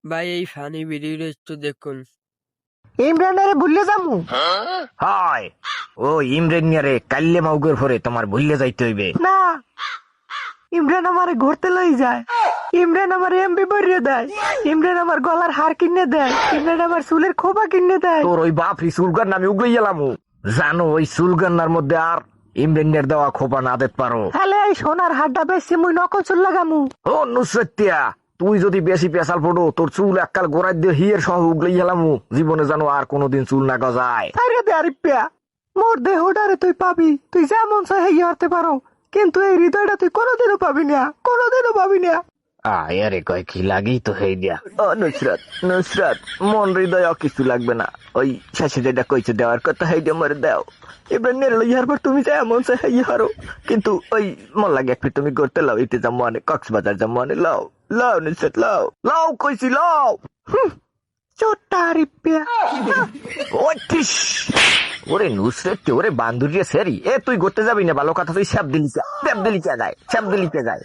ভাই এই ফানি ভিডিওটা একটু দেখুন। ইমরানের ভুলে যামু। হয় ও ইমরেন নিয়ারে কাল্লে মাউগের ভরে তোমার ভুললে যাইতে হইবে। না, ইমরান আমারে ঘুরতে লই যায়। ইমরান আমার এমবি ভরিয়ে দেয়। ইমরান আমার গলার হার কিনে দেয়। ইমরান আমার চুলের খোপা কিনে দেয়। তোর ওই বাপরি চুলগান নামে উগলাই গেলাম। জানো ওই চুলগান্নার মধ্যে আর ইমরেনের দেওয়া খোপা না দেখতে পারো। তাহলে এই সোনার হারটা বেশি মুই নকল চুল লাগামু। ও নুসরতিয়া, তুই যদি বেশি পেশাল পড়ো তোর চুল এককাল গোড়ায় দিয়ে হিয়ের সহ উগলাই গেলাম। জীবনে জানো আর কোনোদিন চুল না গজায়। আরে দে আরিপ্পা, মোর দেহটারে তুই পাবি, তুই যেমন চাই হেই হতে পারো, কিন্তু এই হৃদয়টা তুই কোনোদিনও পাবি না, কোনোদিনও পাবি না। আরে কয় কি লাগেই তো হেই দিয়া। ও নুসরাত, নুসরাত মন হৃদয় কিছু লাগবে না। ওই শেষে যেটা কইছে দেওয়ার কথা হেইটা মরে দাও। এবার নেড়ে লইয়ার পর তুমি চাই এমন চাই হেই হারো। কিন্তু ওই মন লাগে একটু তুমি করতে লাও, ইতে যাবো অনেক কক্সবাজার যাবো অনেক। লাও লাও নুসরাত লাও লাও কইছি লাও। চোট্টা আরিপ্পা। ওটিস ওরে নুসরাত ওরে বান্ধুরিয়া সেরি। এ তুই করতে যাবি না ভালো কথা, তুই স্যাপ দিলি স্যাপ দিলি কে যায়, স্যাপ দিলি কে যায়।